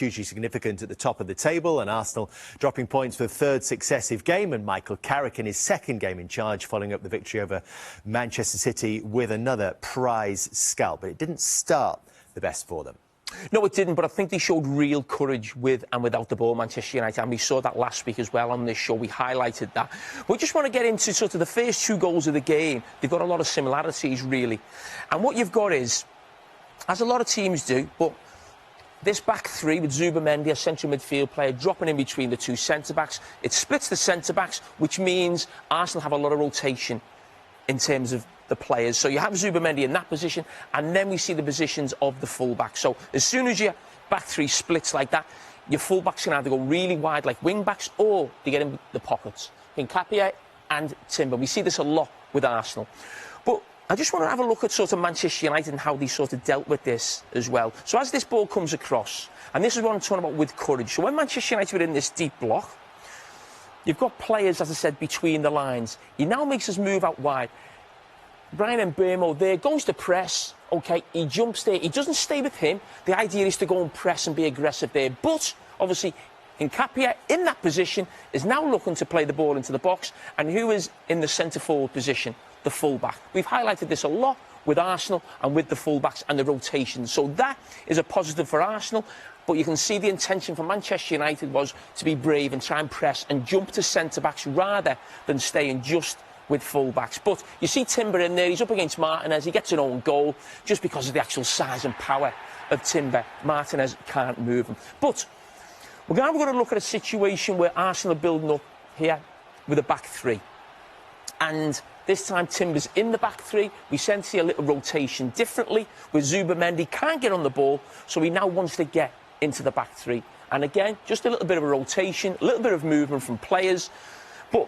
hugely significant at the top of the table, and Arsenal dropping points for the third successive game, and Michael Carragher in his second game in charge, following up the victory over Manchester City with another prize scalp. But it didn't start the best for them. No, it didn't, but I think they showed real courage with and without the ball, Manchester United, and we saw that last week as well on this show. We highlighted that. We just want to get into sort of the first two goals of the game. They've got a lot of similarities, really. And what you've got is, as a lot of teams do, but this back three with Zubimendi, a central midfield player, dropping in between the two centre-backs. It splits the centre-backs, which means Arsenal have a lot of rotation in terms of the players. So you have Zubimendi in that position, and then we see the positions of the full-back. So as soon as your back three splits like that, your full-backs can either go really wide like wing-backs, or they get in the pockets. In Carragher and Timber. We see this a lot with Arsenal. But I just want to have a look at sort of Manchester United and how they sort of dealt with this as well. So as this ball comes across, and this is what I'm talking about with courage. So when Manchester United were in this deep block, you've got players, as I said, between the lines. He now makes us move out wide. Bryan Mbeumo there goes to press. OK, he jumps there. He doesn't stay with him. The idea is to go and press and be aggressive there. But, obviously, Carragher in that position is now looking to play the ball into the box. And who is in the centre-forward position? The full-back. We've highlighted this a lot with Arsenal and with the full-backs and the rotations. So that is a positive for Arsenal. But you can see the intention for Manchester United was to be brave and try and press and jump to centre-backs rather than staying just with full-backs. But you see Timber in there, he's up against Martinez, he gets an own goal just because of the actual size and power of Timber. Martinez can't move him. But we're going to look at a situation where Arsenal are building up here with a back three. And this time Timber's in the back three. We tend to see a little rotation differently with Zubimendi. Can't get on the ball, so he now wants to get into the back three. And again, just a little bit of a rotation, a little bit of movement from players. But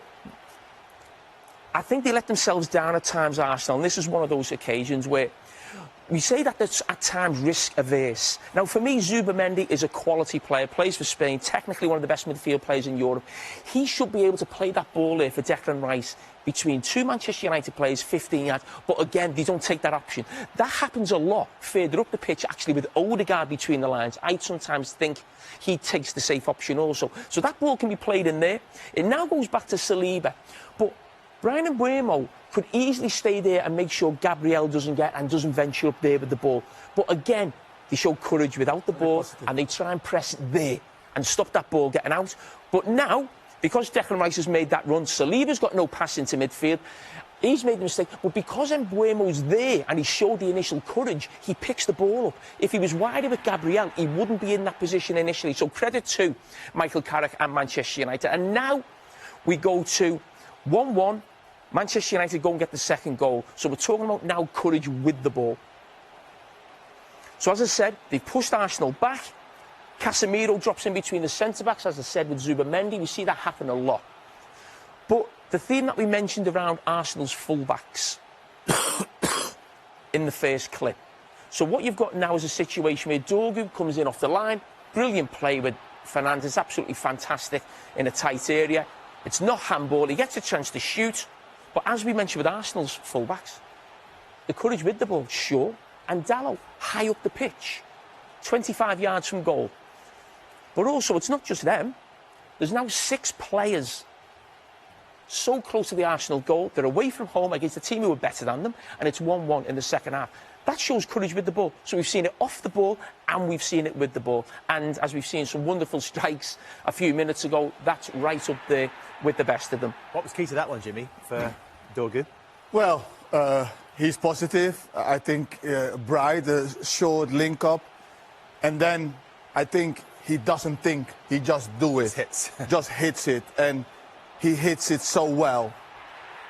I think they let themselves down at times, Arsenal, and this is one of those occasions where we say that they're at times risk-averse. Now, for me, Zubimendi is a quality player, plays for Spain, technically one of the best midfield players in Europe. He should be able to play that ball there for Declan Rice between two Manchester United players, 15 yards. But again, they don't take that option. That happens a lot further up the pitch, actually, with Odegaard between the lines. I sometimes think he takes the safe option also. So that ball can be played in there. It now goes back to Saliba. But Bryan Mbeumo could easily stay there and make sure Gabriel doesn't venture up there with the ball. But again, they show courage without the ball, and they try and press there and stop that ball getting out. But now, because Declan Rice has made that run, Saliba's got no pass into midfield. He's made the mistake, but because Mbeumo's there and he showed the initial courage, he picks the ball up. If he was wider with Gabriel, he wouldn't be in that position initially. So credit to Michael Carragher and Manchester United. And now we go to 1-1. Manchester United go and get the second goal. So we're talking about now courage with the ball. So as I said, they've pushed Arsenal back. Casemiro drops in between the centre-backs, as I said, with Zubimendi. We see that happen a lot. But the theme that we mentioned around Arsenal's full-backs in the first clip. So what you've got now is a situation where Dorgu comes in off the line. Brilliant play with Fernandes, absolutely fantastic in a tight area. It's not handball. He gets a chance to shoot. But as we mentioned with Arsenal's full-backs, the courage with the ball, sure, and Dalot high up the pitch, 25 yards from goal. But also, it's not just them. There's now 6 players so close to the Arsenal goal. They're away from home against a team who are better than them, and it's 1-1 in the second half. That shows courage with the ball. So we've seen it off the ball, and we've seen it with the ball. And as we've seen some wonderful strikes a few minutes ago, that's right up there with the best of them. What was key to that one, Jimmy, for Dorgu? Well, he's positive. I think Bright, short link-up. And then I think he doesn't think, he just do it. Just hits it. And he hits it so well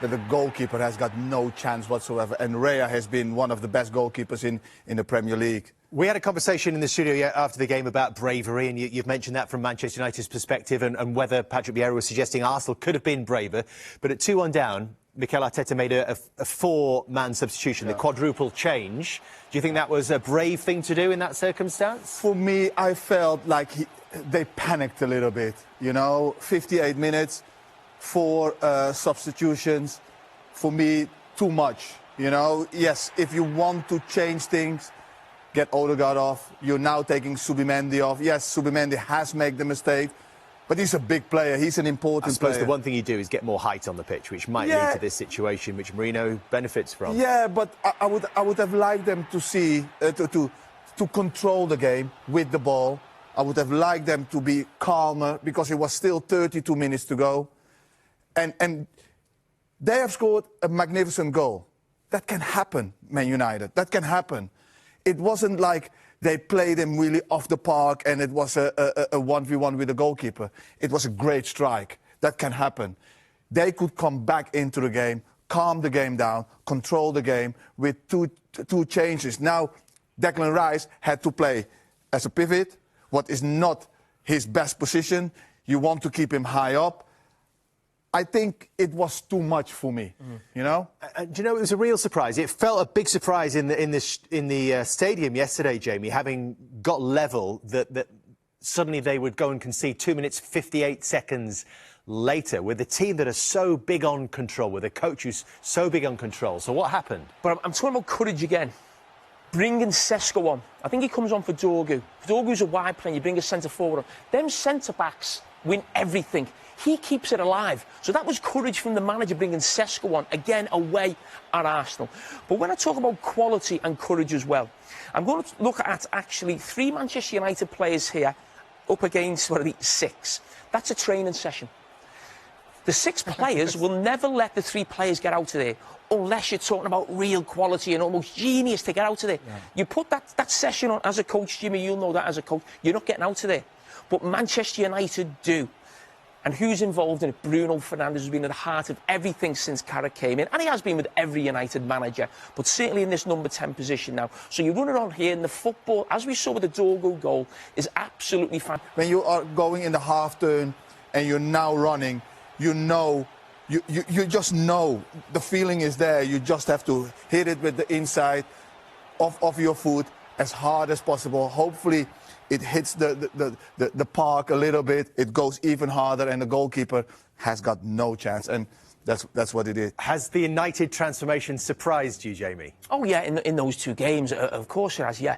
that the goalkeeper has got no chance whatsoever. And Raya has been one of the best goalkeepers in the Premier League. We had a conversation in the studio after the game about bravery, and you've mentioned that from Manchester United's perspective, and whether Patrick Vieira was suggesting Arsenal could have been braver. But at 2-1 down, Mikel Arteta made a 4-man substitution, the quadruple change. Do you think that was a brave thing to do in that circumstance? For me, I felt like they panicked a little bit. You know, 58 minutes, 4 substitutions. For me, too much. You know, yes, if you want to change things, get Odegaard off. You're now taking Subimendi off. Yes, Subimendi has made the mistake, but he's a big player. He's an important I suppose player. the one thing you do is get more height on the pitch, which might lead to this situation, which Marino benefits from. Yeah, but I would have liked them to see to control the game with the ball. I would have liked them to be calmer because it was still 32 minutes to go, and they have scored a magnificent goal. That can happen, Man United. That can happen. It wasn't like they played him really off the park and it was a 1v1 with the goalkeeper. It was a great strike. That can happen. They could come back into the game, calm the game down, control the game with two changes. Now, Declan Rice had to play as a pivot, what is not his best position. You want to keep him high up. I think it was too much for me, you know? Do you know, it was a real surprise. It felt a big surprise in the stadium yesterday, Jamie, having got level, that suddenly they would go and concede 2 minutes, 58 seconds later with a team that are so big on control, with a coach who's so big on control. So what happened? But I'm talking about courage again. Bringing Sesko on. I think he comes on for Dorgu. If Dorgu's a wide player, you bring a centre-forward on. Them centre-backs win everything. He keeps it alive. So that was courage from the manager, bringing Sesko on, again, away at Arsenal. But when I talk about quality and courage as well, I'm going to look at actually 3 Manchester United players here up against, 6. That's a training session. The 6 players will never let the 3 players get out of there unless you're talking about real quality and almost genius to get out of there. Yeah. You put that session on as a coach, Jimmy, you'll know that as a coach, you're not getting out of there. But Manchester United do. And who's involved in it? Bruno Fernandes has been at the heart of everything since Carragher came in. And he has been with every United manager, but certainly in this number 10 position now. So you run it on here, and the football, as we saw with the Dorgu goal, is absolutely fine. When you are going in the half turn and you're now running, you know, you just know the feeling is there. You just have to hit it with the inside of your foot as hard as possible. Hopefully it hits the park a little bit, it goes even harder, and the goalkeeper has got no chance. And that's what it is. Has the United transformation surprised you, Jamie? Oh, yeah, in those 2 games, of course it has, yeah.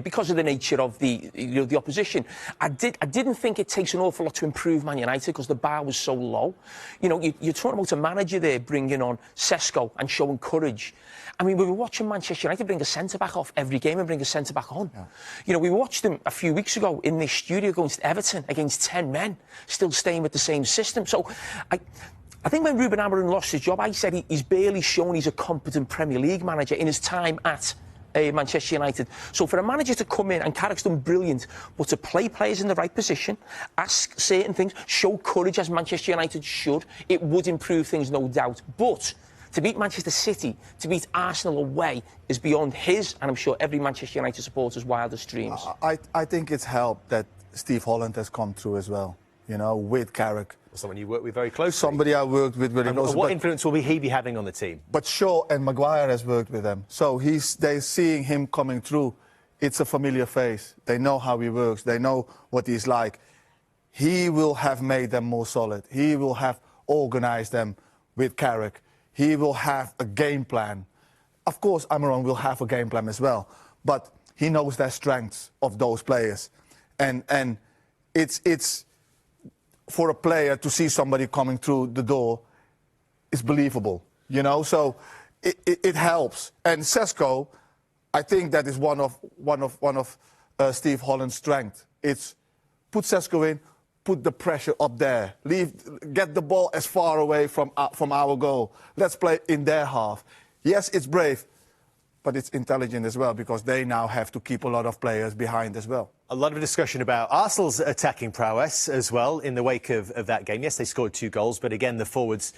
Because of the nature of the opposition. I didn't think it takes an awful lot to improve Man United because the bar was so low. You know, you're talking about a manager there bringing on Sesko and showing courage. I mean, we were watching Manchester United bring a centre-back off every game and bring a centre-back on. Yeah. You know, we watched them a few weeks ago in this studio going to Everton against 10 men, still staying with the same system. So I think when Ruben Amorim lost his job, I said he's barely shown he's a competent Premier League manager in his time at Manchester United. So for a manager to come in, and Carragher's done brilliant, but to play players in the right position, ask certain things, show courage as Manchester United should, it would improve things, no doubt. But to beat Manchester City, to beat Arsenal away, is beyond his, and I'm sure every Manchester United supporter's wildest dreams. I think it's helped that Steve Holland has come through as well, you know, with Carragher. Someone you work with very closely. Somebody I worked with very closely. What influence will he be having on the team? But Shaw and Maguire has worked with them. So they're seeing him coming through. It's a familiar face. They know how he works. They know what he's like. He will have made them more solid. He will have organized them with Carragher. He will have a game plan. Of course, Amorim will have a game plan as well. But he knows their strengths of those players. And it's for a player to see somebody coming through the door is believable, you know. So it helps. And Sesko, I think that is one of Steve Holland's strengths. It's put Sesko in, put the pressure up there, get the ball as far away from our goal. Let's play in their half. Yes, it's brave, but it's intelligent as well, because they now have to keep a lot of players behind as well. A lot of discussion about Arsenal's attacking prowess as well in the wake of that game. Yes, they scored 2 goals, but again, the forwards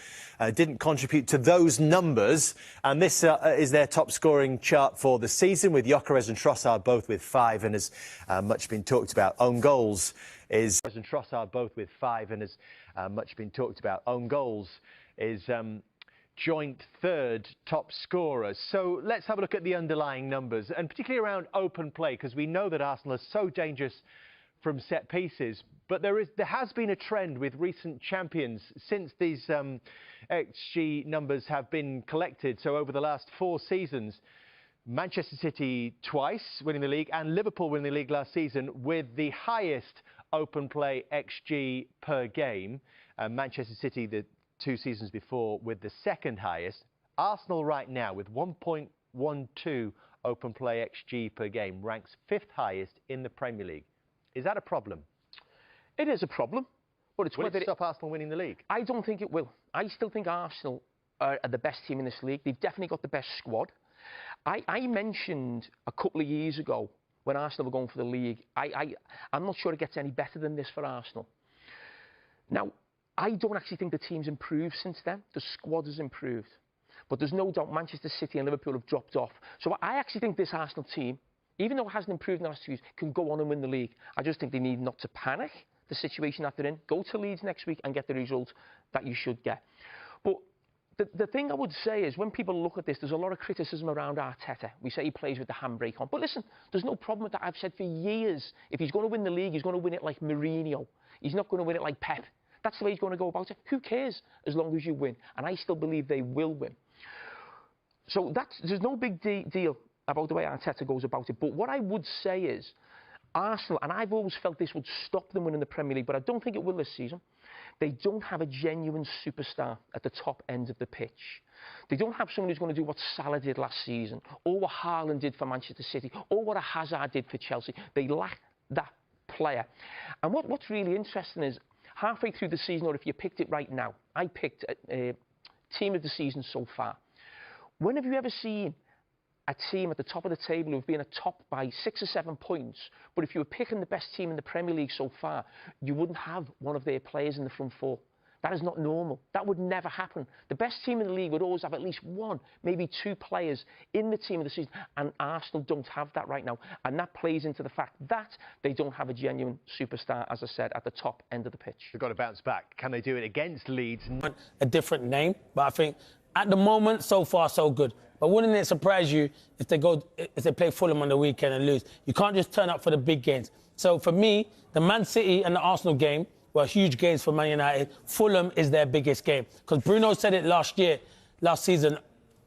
didn't contribute to those numbers. And this is their top-scoring chart for the season, with Gyökeres and Trossard both with 5, and as much been talked about, own goals is... And Trossard both with 5, and as much been talked about, own goals is... joint 3rd top scorers. So let's have a look at the underlying numbers, and particularly around open play, because we know that Arsenal is so dangerous from set pieces. But there has been a trend with recent champions since these XG numbers have been collected. So over the last 4 seasons, Manchester City twice winning the league and Liverpool winning the league last season with the highest open play XG per game. Manchester City the 2 seasons before with the second highest. Arsenal right now with 1.12 open play XG per game ranks 5th highest in the Premier League. Is that a problem? It is a problem. But it's will it stop Arsenal winning the league? I don't think it will. I still think Arsenal are the best team in this league. They've definitely got the best squad. I mentioned a couple of years ago when Arsenal were going for the league, I'm not sure it gets any better than this for Arsenal. Now, I don't actually think the team's improved since then. The squad has improved. But there's no doubt Manchester City and Liverpool have dropped off. So I actually think this Arsenal team, even though it hasn't improved in the last 2 years, can go on and win the league. I just think they need not to panic the situation that they're in. Go to Leeds next week and get the result that you should get. But the thing I would say is when people look at this, there's a lot of criticism around Arteta. We say he plays with the handbrake on. But listen, there's no problem with that. I've said for years, if he's going to win the league, he's going to win it like Mourinho. He's not going to win it like Pep. That's the way he's going to go about it. Who cares as long as you win? And I still believe they will win. So there's no big deal about the way Arteta goes about it. But what I would say is Arsenal, and I've always felt this would stop them winning the Premier League, but I don't think it will this season. They don't have a genuine superstar at the top end of the pitch. They don't have someone who's going to do what Salah did last season, or what Haaland did for Manchester City, or what a Hazard did for Chelsea. They lack that player. And what's really interesting is, halfway through the season, or if you picked it right now, I picked a team of the season so far. When have you ever seen a team at the top of the table who've been a top by 6 or 7 points, but if you were picking the best team in the Premier League so far, you wouldn't have one of their players in the front four? That is not normal. That would never happen. The best team in the league would always have at least 1, maybe 2 players in the team of the season, and Arsenal don't have that right now. And that plays into the fact that they don't have a genuine superstar, as I said, at the top end of the pitch. They've got to bounce back. Can they do it against Leeds? A different name, but I think at the moment, so far, so good. But wouldn't it surprise you if they play Fulham on the weekend and lose? You can't just turn up for the big games. So for me, the Man City and the Arsenal game were huge games for Man United. Fulham is their biggest game. Because Bruno said it last season,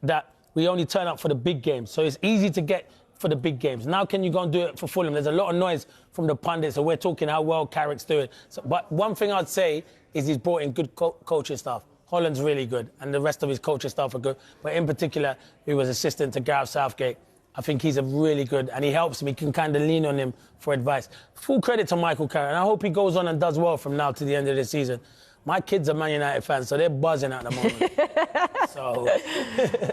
that we only turn up for the big games. So it's easy to get for the big games. Now can you go and do it for Fulham? There's a lot of noise from the pundits, and we're talking how well Carragher's doing. But one thing I'd say is he's brought in good coaching staff. Holland's really good, and the rest of his coaching staff are good. But in particular, he was assistant to Gareth Southgate. I think he's a really good, and he helps him. He can kind of lean on him for advice. Full credit to Michael Carragher, and I hope he goes on and does well from now to the end of the season. My kids are Man United fans, so they're buzzing at the moment.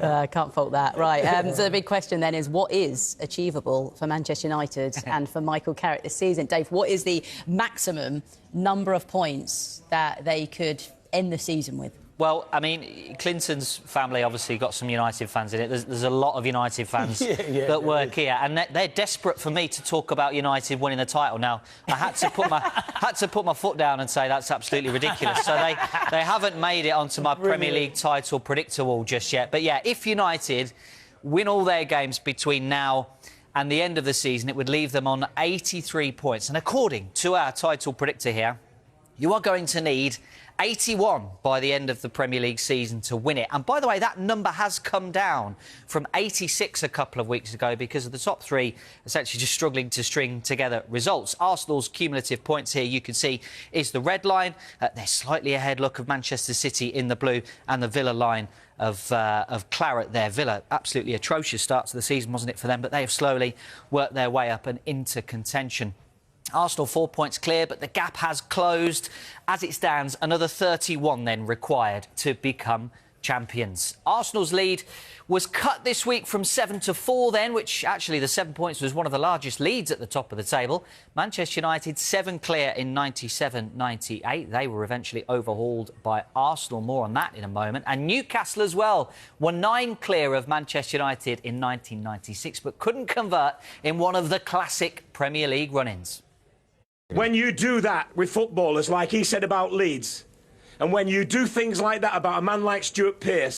I can't fault that. Right, so the big question then is, what is achievable for Manchester United and for Michael Carragher this season? Dave, what is the maximum number of points that they could end the season with? Well, I mean, Clinton's family obviously got some United fans in it. There's a lot of United fans that work here, and they're desperate for me to talk about United winning the title. Now, I had to put my foot down and say that's absolutely ridiculous. So they haven't made it onto my Premier League title predictor wall just yet. But yeah, if United win all their games between now and the end of the season, it would leave them on 83 points. And according to our title predictor here, you are going to need 81 by the end of the Premier League season to win it. And by the way, that number has come down from 86 a couple of weeks ago because of the top 3 essentially just struggling to string together results. Arsenal's cumulative points here, you can see, is the red line. They're slightly ahead, look, of Manchester City in the blue, and the Villa line of claret there. Villa, absolutely atrocious start to the season, wasn't it, for them? But they have slowly worked their way up and into contention. Arsenal 4 points clear, but the gap has closed. As it stands, another 31 then required to become champions. Arsenal's lead was cut this week from 7 to 4 then, which actually the 7 points was one of the largest leads at the top of the table. Manchester United 7 clear in 97-98. They were eventually overhauled by Arsenal. More on that in a moment. And Newcastle as well were 9 clear of Manchester United in 1996, but couldn't convert in one of the classic Premier League run-ins. When you do that with footballers, like he said about Leeds, and when you do things like that about a man like Stuart Pearce,